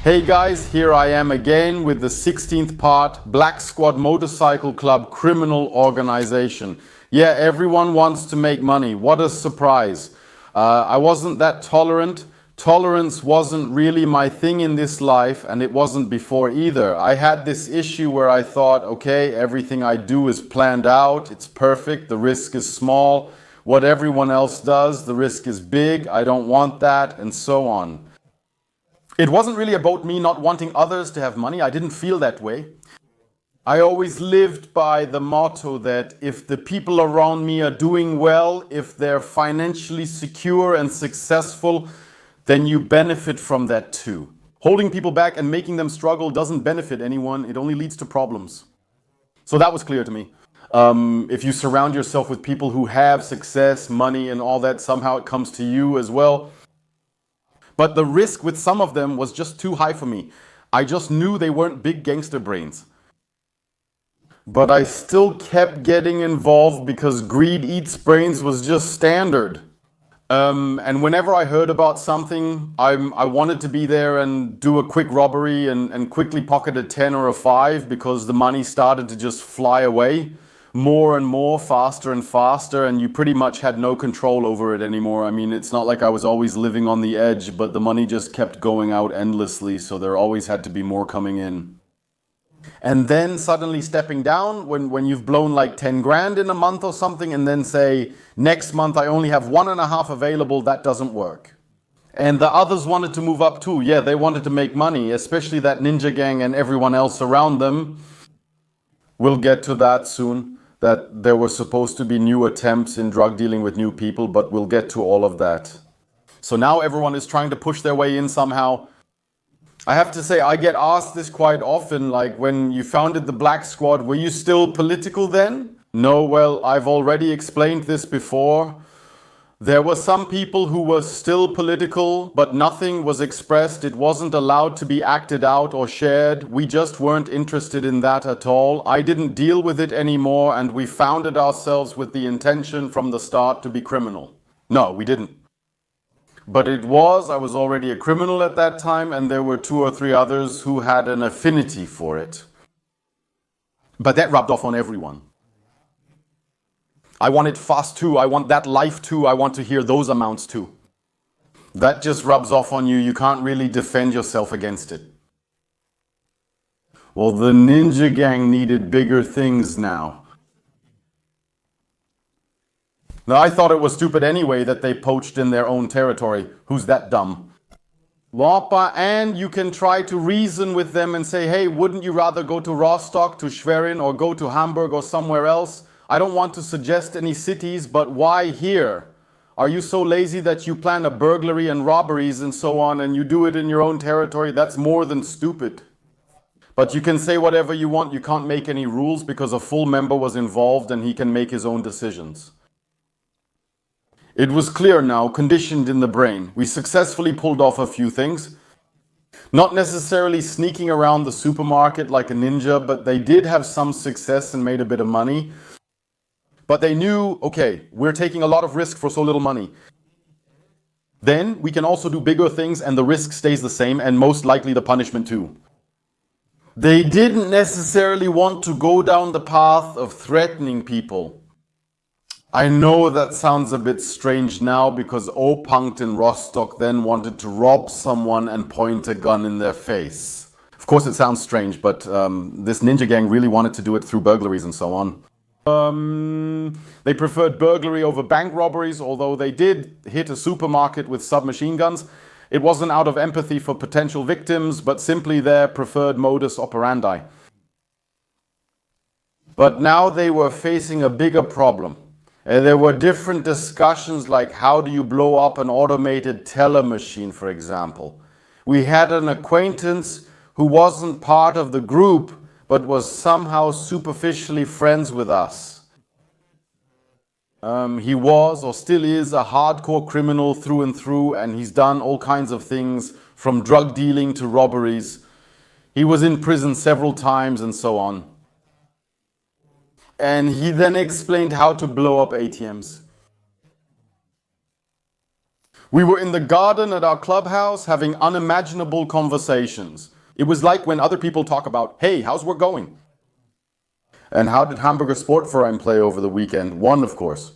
Hey guys, here I am again with the 16th part, Black Squad Motorcycle Club Criminal Organization. Yeah, everyone wants to make money. What a surprise. I wasn't that tolerant. Tolerance wasn't really my thing in this life, and it wasn't before either. I had this issue where I thought, okay, everything I do is planned out, it's perfect, the risk is small. What everyone else does, the risk is big, I don't want that, and so on. It wasn't really about me not wanting others to have money. I didn't feel that way. I always lived by the motto that if the people around me are doing well, if they're financially secure and successful, then you benefit from that too. Holding people back and making them struggle doesn't benefit anyone. It only leads to problems. So that was clear to me. If you surround yourself with people who have success, money, and all that, somehow it comes to you as well. But the risk with some of them was just too high for me. I just knew they weren't big gangster brains. But I still kept getting involved because greed eats brains was just standard. And whenever I heard about something, I wanted to be there and do a quick robbery and quickly pocket a 10 or a 5 because the money started to just fly away. More and more, faster and faster, and you pretty much had no control over it anymore. I mean, it's not like I was always living on the edge, but the money just kept going out endlessly, so there always had to be more coming in. And then suddenly stepping down when you've blown like 10 grand in a month or something, and then say, next month I only have 1.5 available, that doesn't work. And the others wanted to move up too. Yeah, they wanted to make money, especially that ninja gang and everyone else around them. We'll get to that soon. That there were supposed to be new attempts in drug dealing with new people, but we'll get to all of that. So now everyone is trying to push their way in somehow. I have to say, I get asked this quite often, like when you founded the Black Squad, were you still political then? No, well, I've already explained this before. There were some people who were still political, but nothing was expressed. It wasn't allowed to be acted out or shared. We just weren't interested in that at all. I didn't deal with it anymore, and we founded ourselves with the intention from the start to be criminal. No, we didn't. But I was already a criminal at that time, and there were 2 or 3 others who had an affinity for it. But that rubbed off on everyone. I want it fast too, I want that life too, I want to hear those amounts too. That just rubs off on you, you can't really defend yourself against it. Well, the ninja gang needed bigger things now. Now, I thought it was stupid anyway that they poached in their own territory. Who's that dumb? Wampa, and you can try to reason with them and say, hey, wouldn't you rather go to Rostock, to Schwerin, or go to Hamburg or somewhere else? I don't want to suggest any cities, but why here? Are you so lazy that you plan a burglary and robberies and so on, and you do it in your own territory? That's more than stupid. But you can say whatever you want, you can't make any rules because a full member was involved and he can make his own decisions. It was clear now, conditioned in the brain. We successfully pulled off a few things. Not necessarily sneaking around the supermarket like a ninja, but they did have some success and made a bit of money. But they knew, okay, we're taking a lot of risk for so little money. Then we can also do bigger things and the risk stays the same and most likely the punishment too. They didn't necessarily want to go down the path of threatening people. I know that sounds a bit strange now because O-Punkt in Rostock then wanted to rob someone and point a gun in their face. Of course it sounds strange, but this ninja gang really wanted to do it through burglaries and so on. They preferred burglary over bank robberies, although they did hit a supermarket with submachine guns. It wasn't out of empathy for potential victims, but simply their preferred modus operandi. But now they were facing a bigger problem. There were different discussions like how do you blow up an automated teller machine, for example. We had an acquaintance who wasn't part of the group but was somehow superficially friends with us. He was or still is a hardcore criminal through and through, and he's done all kinds of things from drug dealing to robberies. He was in prison several times and so on. And he then explained how to blow up ATMs. We were in the garden at our clubhouse having unimaginable conversations. It was like when other people talk about, hey, how's work going? And how did Hamburger Sportverein play over the weekend? Won, of course.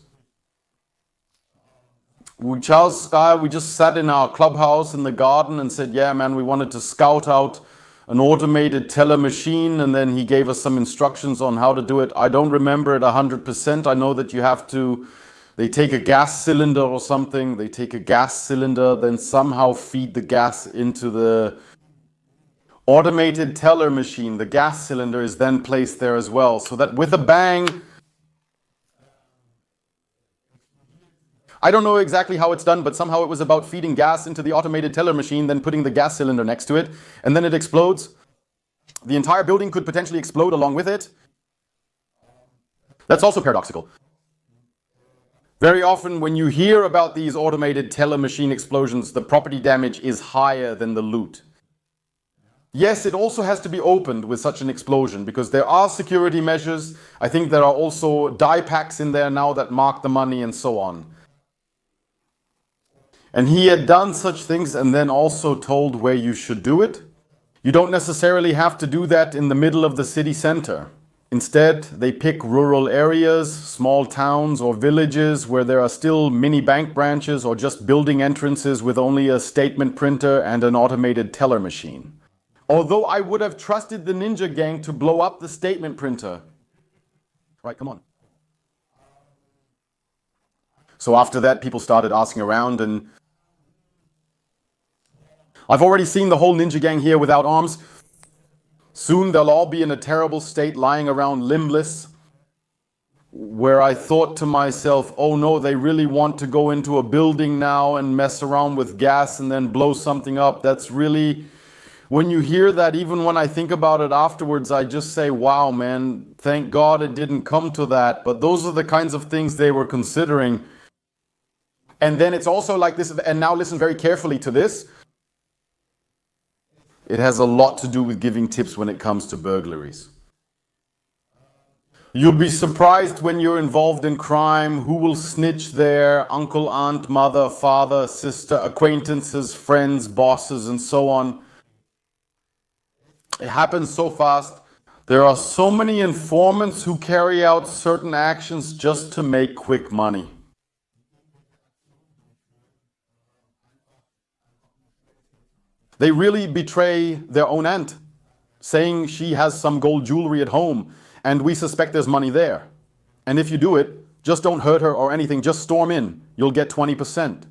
Charles Sky, we just sat in our clubhouse in the garden and said, yeah, man, we wanted to scout out an automated teller machine, and then he gave us some instructions on how to do it. I don't remember it 100%. I know that you have to, they take a gas cylinder or something, they take a gas cylinder, then somehow feed the gas into the automated teller machine. The gas cylinder is then placed there as well, so that with a bang, I don't know exactly how it's done, but somehow it was about feeding gas into the automated teller machine, then putting the gas cylinder next to it, and then it explodes. The entire building could potentially explode along with it. That's also paradoxical. Very often when you hear about these automated teller machine explosions, the property damage is higher than the loot. Yes, it also has to be opened with such an explosion because there are security measures. I think there are also die packs in there now that mark the money and so on. And he had done such things and then also told where you should do it. You don't necessarily have to do that in the middle of the city center. Instead, they pick rural areas, small towns or villages where there are still mini bank branches or just building entrances with only a statement printer and an automated teller machine. Although I would have trusted the ninja gang to blow up the statement printer. Right, come on. So after that, people started asking around, and I've already seen the whole ninja gang here without arms. Soon they'll all be in a terrible state, lying around limbless, where I thought to myself, oh no, they really want to go into a building now and mess around with gas and then blow something up. That's really, when you hear that, even when I think about it afterwards, I just say, wow, man, thank God it didn't come to that. But those are the kinds of things they were considering. And then it's also like this, and now listen very carefully to this. It has a lot to do with giving tips when it comes to burglaries. You'll be surprised when you're involved in crime who will snitch there, uncle, aunt, mother, father, sister, acquaintances, friends, bosses, and so on. It happens so fast. There are so many informants who carry out certain actions just to make quick money. They really betray their own aunt, saying she has some gold jewelry at home and we suspect there's money there. And if you do it, just don't hurt her or anything, just storm in. You'll get 20%.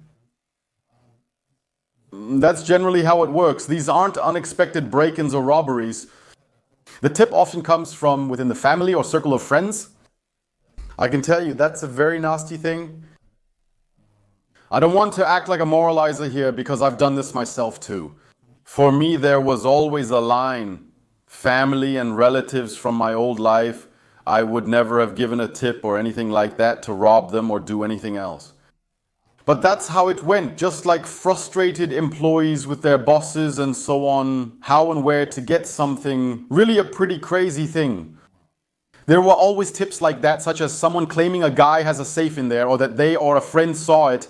That's generally how it works. These aren't unexpected break-ins or robberies. The tip often comes from within the family or circle of friends. I can tell you that's a very nasty thing. I don't want to act like a moralizer here because I've done this myself too. For me, there was always a line. Family and relatives from my old life, I would never have given a tip or anything like that to rob them or do anything else. But that's how it went, just like frustrated employees with their bosses and so on, how and where to get something, really a pretty crazy thing. There were always tips like that, such as someone claiming a guy has a safe in there or that they or a friend saw it.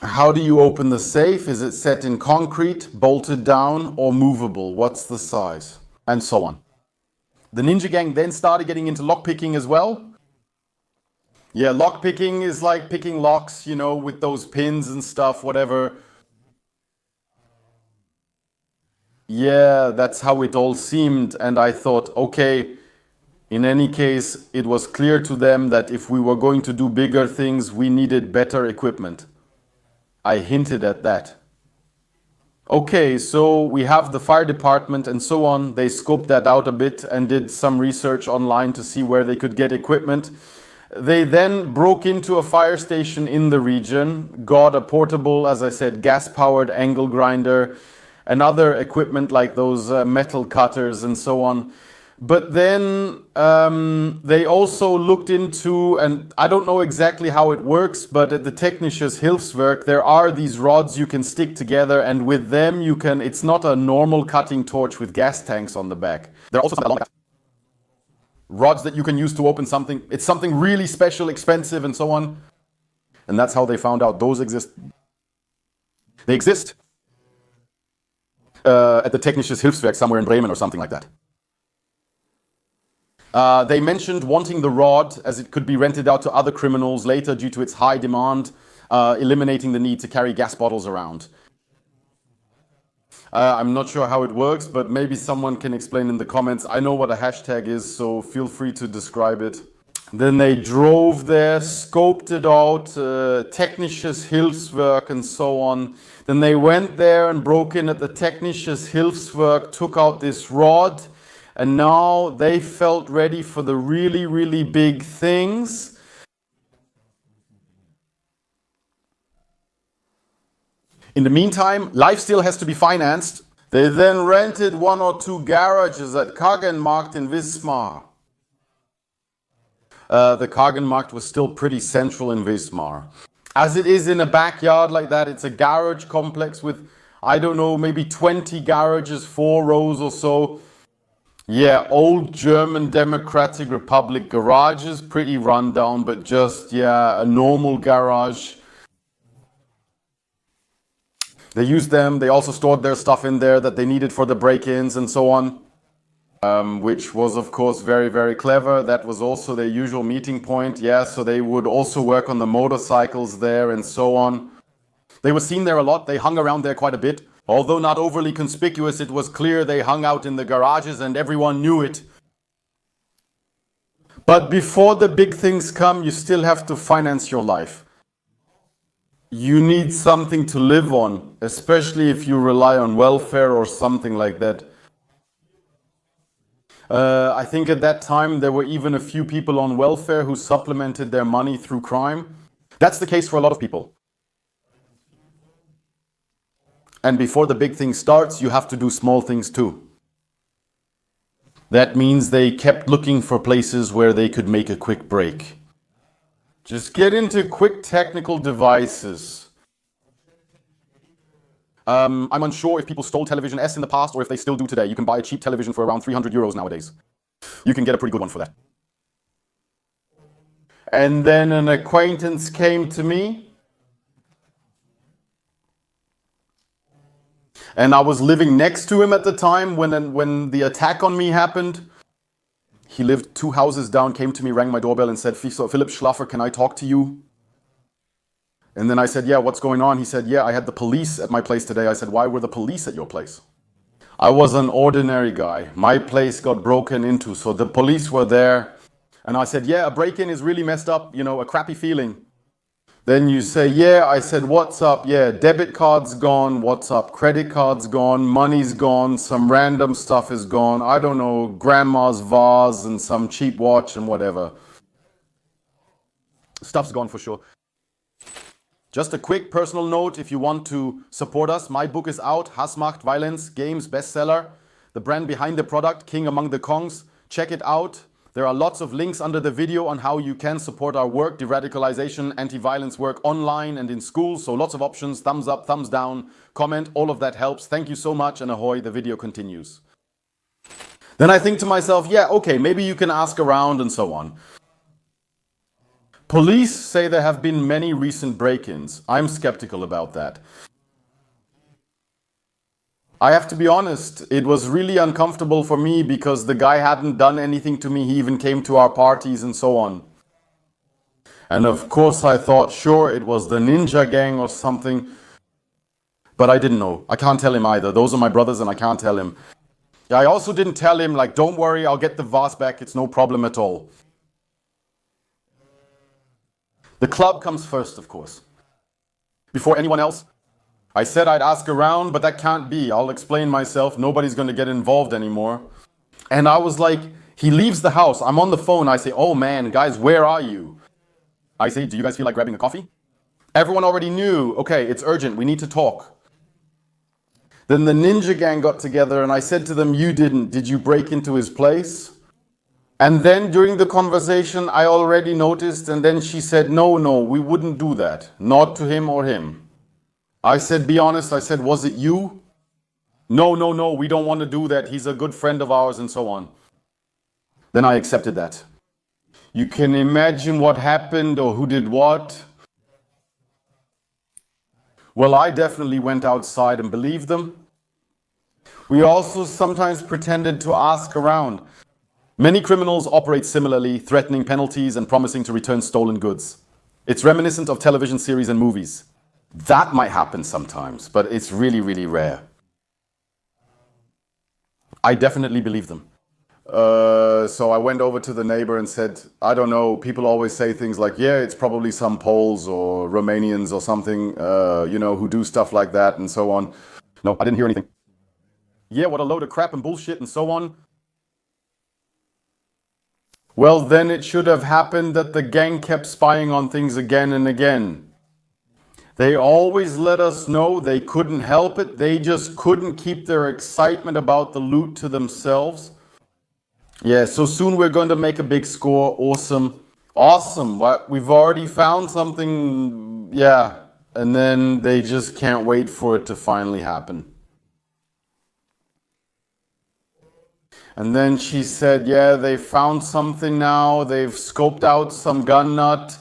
How do you open the safe? Is it set in concrete, bolted down, or movable? What's the size? And so on. The ninja gang then started getting into lockpicking as well. Yeah, lockpicking is like picking locks, you know, with those pins and stuff, whatever. Yeah, that's how it all seemed. And I thought, okay, in any case, it was clear to them that if we were going to do bigger things, we needed better equipment. I hinted at that. Okay, so we have the fire department and so on. They scoped that out a bit and did some research online to see where they could get equipment. They then broke into a fire station in the region, got a portable, as I said, gas-powered angle grinder, and other equipment like those metal cutters and so on. But then they also looked into, and I don't know exactly how it works, but at the Technisches Hilfswerk, there are these rods you can stick together, and with them you can, it's not a normal cutting torch with gas tanks on the back. There are also some rods that you can use to open something. It's something really special, expensive, and so on. And that's how they found out those exist. They exist at the Technisches Hilfswerk somewhere in Bremen or something like that. They mentioned wanting the rod as it could be rented out to other criminals later due to its high demand, eliminating the need to carry gas bottles around. I'm not sure how it works, but maybe someone can explain in the comments. I know what a hashtag is, so feel free to describe it. Then they drove there, scoped it out, Technisches Hilfswerk and so on. Then they went there and broke in at the Technisches Hilfswerk, took out this rod, and now they felt ready for the really, really big things. In the meantime, life still has to be financed. They then rented 1 or 2 garages at Kagenmarkt in Wismar. The Kagenmarkt was still pretty central in Wismar. As it is in a backyard like that, it's a garage complex with, I don't know, maybe 20 garages, 4 rows or so. Yeah, old German Democratic Republic garages, pretty rundown, but just, yeah, a normal garage. They used them, they also stored their stuff in there that they needed for the break-ins and so on. Which was of course very, very clever. That was also their usual meeting point. Yeah, so they would also work on the motorcycles there and so on. They were seen there a lot. They hung around there quite a bit. Although not overly conspicuous, it was clear they hung out in the garages and everyone knew it. But before the big things come, you still have to finance your life. You need something to live on, especially if you rely on welfare or something like that. I think at that time there were even a few people on welfare who supplemented their money through crime. That's the case for a lot of people. And before the big thing starts, you have to do small things too. That means they kept looking for places where they could make a quick break. Just get into quick technical devices. I'm unsure if people stole television S in the past or if they still do today. You can buy a cheap television for around 300 euros nowadays. You can get a pretty good one for that. And then an acquaintance came to me. And I was living next to him at the time when the attack on me happened. He lived 2 houses down, came to me, rang my doorbell and said, Philipp Schlaffer, can I talk to you? And then I said, yeah, what's going on? He said, yeah, I had the police at my place today. I said, why were the police at your place? I was an ordinary guy. My place got broken into, so the police were there. And I said, yeah, a break-in is really messed up, you know, a crappy feeling. Then you say, yeah, I said, what's up? Yeah, debit card's gone, what's up? Credit card's gone, money's gone, some random stuff is gone. I don't know, grandma's vase and some cheap watch and whatever. Stuff's gone for sure. Just a quick personal note, if you want to support us, my book is out, Hassmacht, Violence, Games, bestseller. The brand behind the product, King Among the Kongs. Check it out. There are lots of links under the video on how you can support our work, de-radicalization, anti-violence work online and in schools. So lots of options, thumbs up, thumbs down, comment, all of that helps. Thank you so much and ahoy, the video continues. Then I think to myself, yeah, okay, maybe you can ask around and so on. Police say there have been many recent break-ins. I'm skeptical about that. I have to be honest, it was really uncomfortable for me because the guy hadn't done anything to me. He even came to our parties and so on. And of course I thought, sure, it was the ninja gang or something. But I didn't know. I can't tell him either. Those are my brothers and I can't tell him. I also didn't tell him, like, don't worry, I'll get the vase back. It's no problem at all. The club comes first, of course. Before anyone else. I said I'd ask around, but that can't be. I'll explain myself. Nobody's going to get involved anymore. And I was like, he leaves the house. I'm on the phone. I say, oh man, guys, where are you? I say, do you guys feel like grabbing a coffee? Everyone already knew, okay, it's urgent. We need to talk. Then the ninja gang got together and I said to them, you didn't. Did you break into his place? And then during the conversation, I already noticed, and then she said, no, we wouldn't do that. Not to him or him. I said, be honest, I said, was it you? No, we don't want to do that. He's a good friend of ours and so on. Then I accepted that. You can imagine what happened or who did what. Well, I definitely went outside and believed them. We also sometimes pretended to ask around. Many criminals operate similarly, threatening penalties and promising to return stolen goods. It's reminiscent of television series and movies. That might happen sometimes, but it's really, really rare. I definitely believe them. So I went over to the neighbor and said, I don't know, people always say things like, yeah, it's probably some Poles or Romanians or something, who do stuff like that and so on. No, I didn't hear anything. Yeah, what a load of crap and bullshit and so on. Well, then it should have happened that the gang kept spying on things again and again. They always let us know they couldn't help it. They just couldn't keep their excitement about the loot to themselves. Yeah, so soon we're going to make a big score. Awesome. Awesome. What? We've already found something. Yeah. And then they just can't wait for it to finally happen. And then she said, yeah, they found something now. They've scoped out some gun nut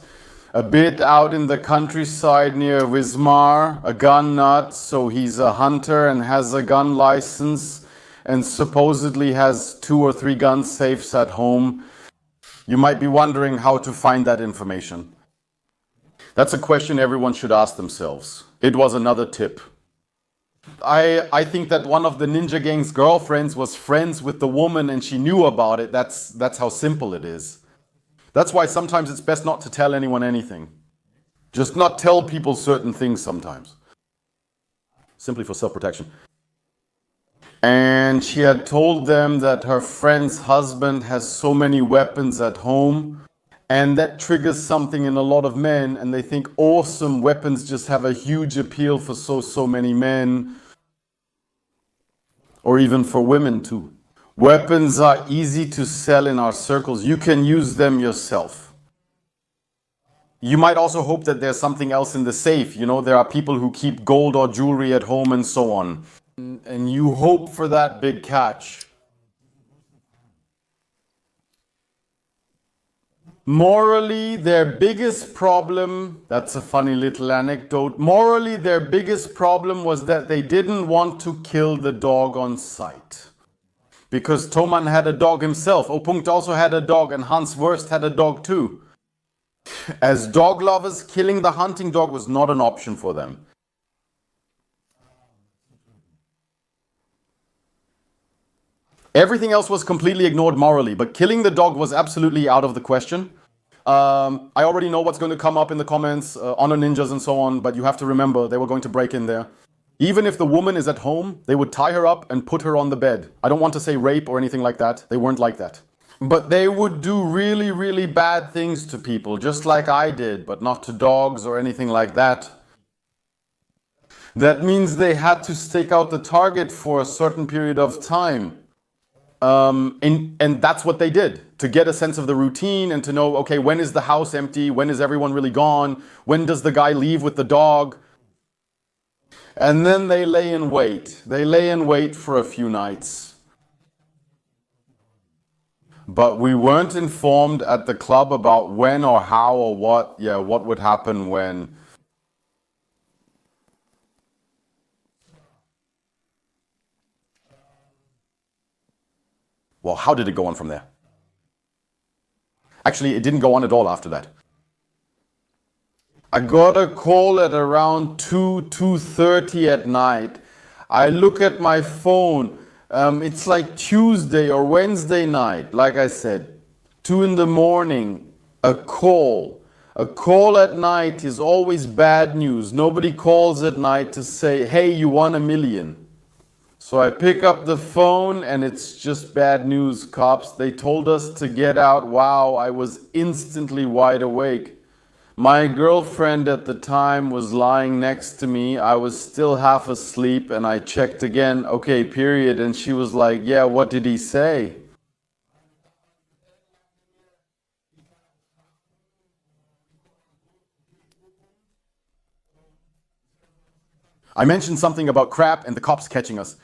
a bit out in the countryside near Wismar, a gun nut. So he's a hunter and has a gun license and supposedly has 2 or 3 gun safes at home. You might be wondering how to find that information. That's a question everyone should ask themselves. It was another tip. I think that one of the ninja gang's girlfriends was friends with the woman and she knew about it. That's how simple it is. That's why sometimes it's best not to tell anyone anything. Just not tell people certain things sometimes. Simply for self-protection. And she had told them that her friend's husband has so many weapons at home, and that triggers something in a lot of men, and they think awesome weapons just have a huge appeal for so many men, or even for women too. Weapons are easy to sell in our circles. You can use them yourself. You might also hope that there's something else in the safe. You know, there are people who keep gold or jewelry at home and so on. And you hope for that big catch. Morally, their biggest problem, that's a funny little anecdote. Morally, their biggest problem was that they didn't want to kill the dog on sight. Because Thomann had a dog himself. Opunkt also had a dog, and Hans Wurst had a dog too. As dog lovers, killing the hunting dog was not an option for them. Everything else was completely ignored morally, but killing the dog was absolutely out of the question. I already know what's going to come up in the comments, honor ninjas and so on, but you have to remember they were going to break in there. Even if the woman is at home, they would tie her up and put her on the bed. I don't want to say rape or anything like that. They weren't like that. But they would do really, really bad things to people, just like I did, but not to dogs or anything like that. That means they had to stake out the target for a certain period of time. And that's what they did, to get a sense of the routine and to know, okay, when is the house empty? When is everyone really gone? When does the guy leave with the dog? And then they lay in wait. They lay in wait for a few nights. But we weren't informed at the club about when or how or what would happen when. Well, how did it go on from there? Actually, it didn't go on at all after that. I got a call at around 2:30 at night. I look at my phone. It's like Tuesday or Wednesday night, like I said. 2 in the morning, a call. A call at night is always bad news. Nobody calls at night to say, hey, you won $1 million. So I pick up the phone and it's just bad news, cops. They told us to get out. Wow, I was instantly wide awake. My girlfriend at the time was lying next to me. I was still half asleep and I checked again, okay, period. And she was like, yeah, what did he say? I mentioned something about crap and the cops catching us.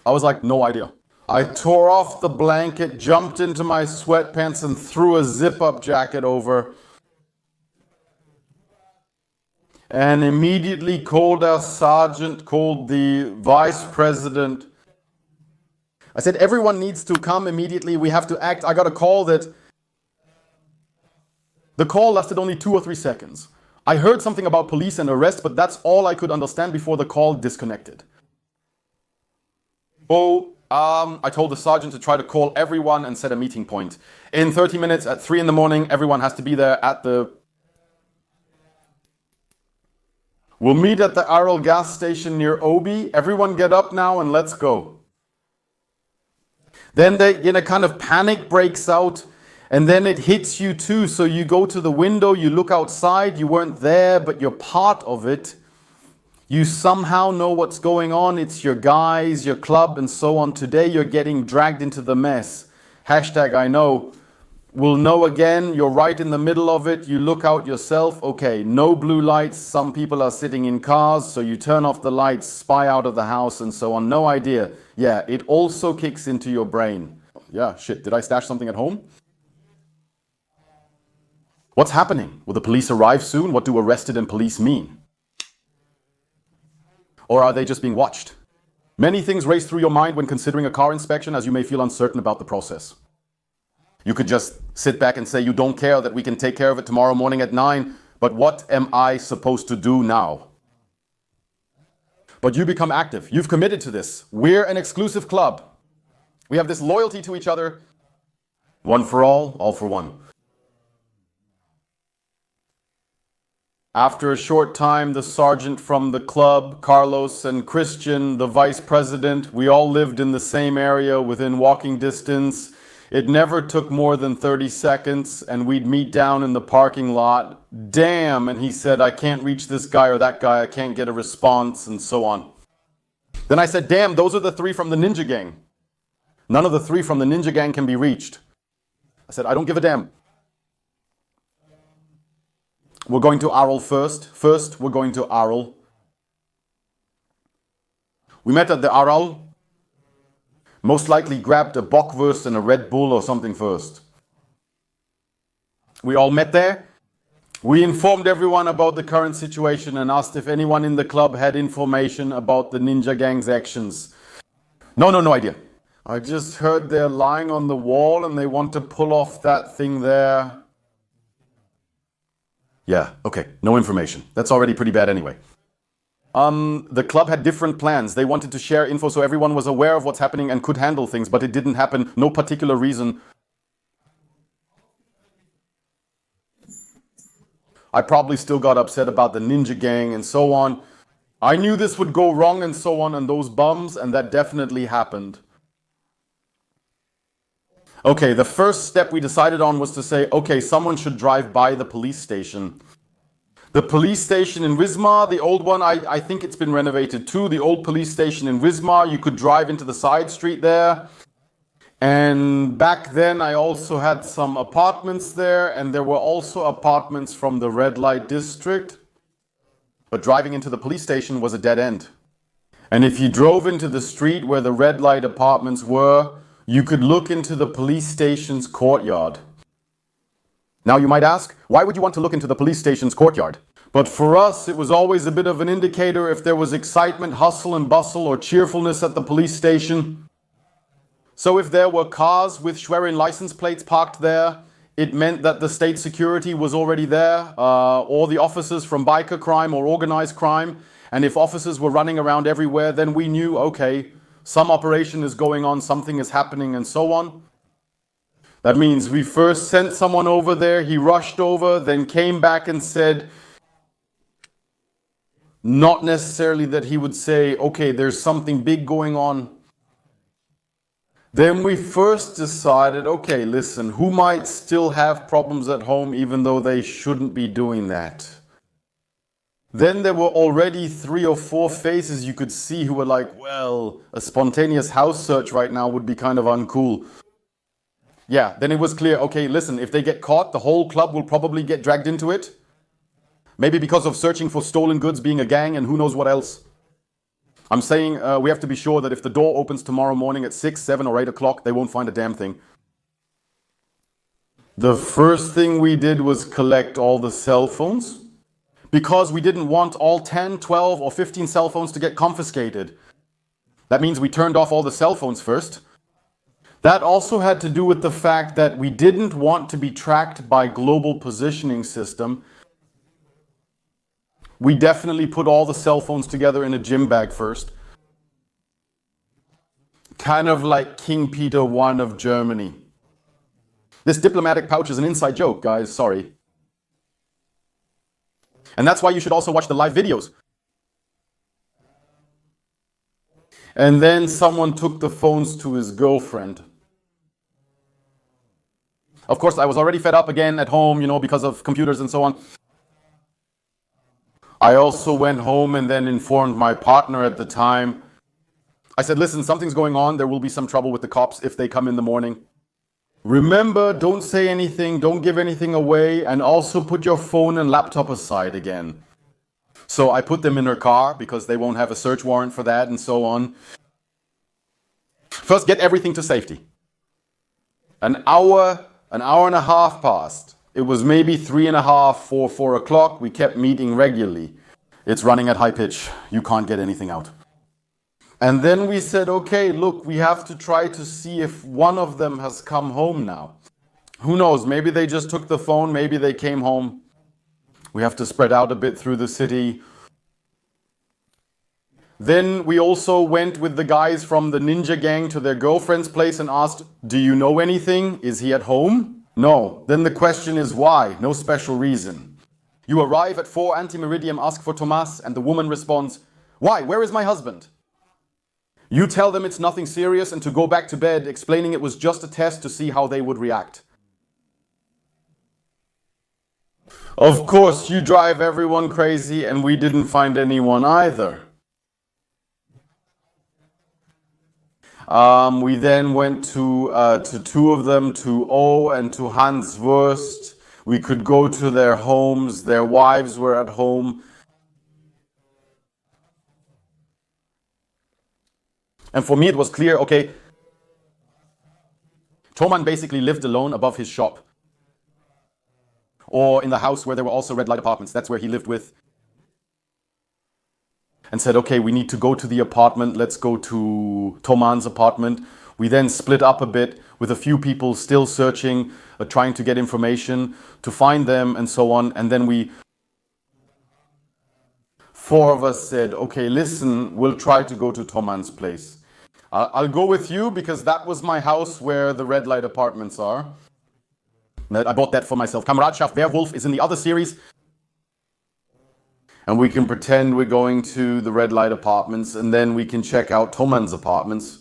I was like, no idea. I tore off the blanket, jumped into my sweatpants and threw a zip-up jacket over. and immediately called our sergeant, called the vice president. I said, everyone needs to come immediately. We have to act. I got a call that the call lasted only 2 or 3 seconds. I heard something about police and arrest, but that's all I could understand before the call disconnected. Oh, I told the sergeant to try to call everyone and set a meeting point. In 30 minutes at 3 in the morning, everyone has to be there at the... We'll meet at the Aral gas station near Obi. Everyone get up now and let's go. Then a kind of panic breaks out, and then it hits you too. So you go to the window, you look outside, you weren't there, but you're part of it. You somehow know what's going on. It's your guys, your club, and so on. Today you're getting dragged into the mess. Hashtag I know. We'll know again. You're right in the middle of it. You look out yourself. Okay, no blue lights. Some people are sitting in cars, so you turn off the lights, spy out of the house, and so on. No idea. Yeah, it also kicks into your brain. Yeah, shit, did I stash something at home? What's happening? Will the police arrive soon? What do arrested and police mean? Or are they just being watched? Many things race through your mind when considering a car inspection, as you may feel uncertain about the process. You could just sit back and say you don't care, that we can take care of it tomorrow morning at 9, but what am I supposed to do now? But you become active. You've committed to this. We're an exclusive club. We have this loyalty to each other. One for all for one. After a short time, the sergeant from the club, Carlos and Christian, the vice president, we all lived in the same area within walking distance. It never took more than 30 seconds, and we'd meet down in the parking lot. Damn, and he said, I can't reach this guy or that guy, I can't get a response, and so on. Then I said, damn, those are the 3 from the ninja gang. None of the 3 from the ninja gang can be reached. I said, I don't give a damn. We're going to Aral first. First, we're going to Aral. We met at the Aral. Most likely grabbed a bockwurst and a Red Bull or something first. We all met there. We informed everyone about the current situation and asked if anyone in the club had information about the ninja gang's actions. No idea. I just heard they're lying on the wall and they want to pull off that thing there. Yeah, okay, no information. That's already pretty bad anyway. The club had different plans. They wanted to share info so everyone was aware of what's happening and could handle things, but it didn't happen. No particular reason. I probably still got upset about the ninja gang and so on. I knew this would go wrong and so on, and those bums, and that definitely happened. Okay, the first step we decided on was to say, okay, someone should drive by the police station. The police station in Wismar, the old one, I think it's been renovated too. The old police station in Wismar, you could drive into the side street there. And back then I also had some apartments there, and there were also apartments from the red light district. But driving into the police station was a dead end. And if you drove into the street where the red light apartments were, you could look into the police station's courtyard. Now you might ask, why would you want to look into the police station's courtyard? But for us, it was always a bit of an indicator if there was excitement, hustle and bustle, or cheerfulness at the police station. So if there were cars with Schwerin license plates parked there, it meant that the state security was already there, or the officers from biker crime or organized crime. And if officers were running around everywhere, then we knew, okay, some operation is going on, something is happening, and so on. That means we first sent someone over there, he rushed over, then came back and said, not necessarily that he would say, okay, there's something big going on. Then we first decided, okay, listen, who might still have problems at home even though they shouldn't be doing that? Then there were already 3 or 4 faces you could see who were like, well, a spontaneous house search right now would be kind of uncool. Yeah, then it was clear, okay, listen, if they get caught, the whole club will probably get dragged into it. Maybe because of searching for stolen goods, being a gang, and who knows what else. I'm saying we have to be sure that if the door opens tomorrow morning at 6, 7, or 8 o'clock, they won't find a damn thing. The first thing we did was collect all the cell phones. because we didn't want all 10, 12, or 15 cell phones to get confiscated. That means we turned off all the cell phones first. That also had to do with the fact that we didn't want to be tracked by global positioning system. We definitely put all the cell phones together in a gym bag first. Kind of like King Peter I of Germany. This diplomatic pouch is an inside joke, guys, sorry. And that's why you should also watch the live videos. And then someone took the phones to his girlfriend. Of course, I was already fed up again at home, because of computers and so on. I also went home and then informed my partner at the time. I said, listen, something's going on. There will be some trouble with the cops if they come in the morning. Remember, don't say anything, don't give anything away, and also put your phone and laptop aside again. So I put them in her car because they won't have a search warrant for that and so on. First, get everything to safety. An hour and a half passed. It was maybe 3:30, 4 o'clock. We kept meeting regularly. It's running at high pitch. You can't get anything out. And then we said, okay, look, we have to try to see if one of them has come home now. Who knows? Maybe they just took the phone. Maybe they came home. We have to spread out a bit through the city. Then we also went with the guys from the ninja gang to their girlfriend's place and asked, do you know anything? Is he at home? No. Then the question is why? No special reason. You arrive at 4 anti-meridium, ask for Tomas, and the woman responds, why? Where is my husband? You tell them it's nothing serious and to go back to bed, explaining it was just a test to see how they would react. Of course, you drive everyone crazy, and we didn't find anyone either. We then went to two of them, to O and to Hans Wurst. We could go to their homes. Their wives were at home. And for me, it was clear, okay, Thoman basically lived alone above his shop. Or in the house where there were also red light apartments. That's where he lived with. And said, okay, we need to go to the apartment. Let's go to Thoman's apartment. We then split up a bit with a few people still searching, trying to get information, to find them and so on. And then 4 of us said, okay, listen, we'll try to go to Thoman's place. I'll go with you because that was my house where the red light apartments are. I bought that for myself. Kameradschaft Werwolf is in the other series. And we can pretend we're going to the red light apartments and then we can check out Thoman's apartments.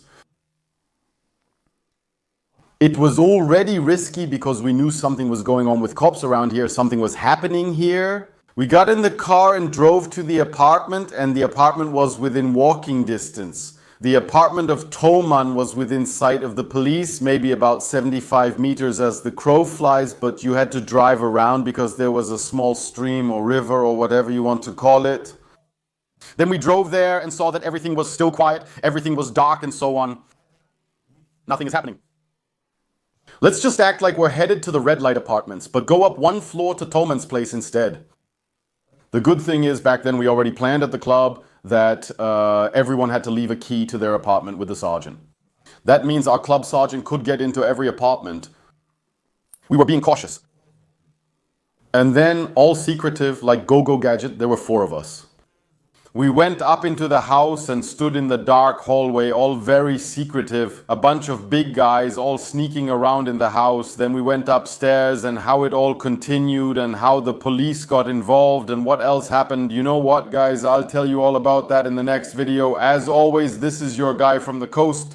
It was already risky because we knew something was going on with cops around here. Something was happening here. We got in the car and drove to the apartment, and the apartment was within walking distance. The apartment of Thoman was within sight of the police, maybe about 75 meters as the crow flies, but you had to drive around because there was a small stream or river or whatever you want to call it. Then we drove there and saw that everything was still quiet, everything was dark and so on. Nothing is happening. Let's just act like we're headed to the red light apartments, but go up 1 floor to Thoman's place instead. The good thing is back then we already planned at the club that everyone had to leave a key to their apartment with the sergeant. That means our club sergeant could get into every apartment. We were being cautious. And then, all secretive, like Go-Go Gadget, there were 4 of us. We went up into the house and stood in the dark hallway, all very secretive. A bunch of big guys all sneaking around in the house. Then we went upstairs and how it all continued and how the police got involved and what else happened. You know what, guys? I'll tell you all about that in the next video. As always, this is your guy from the coast.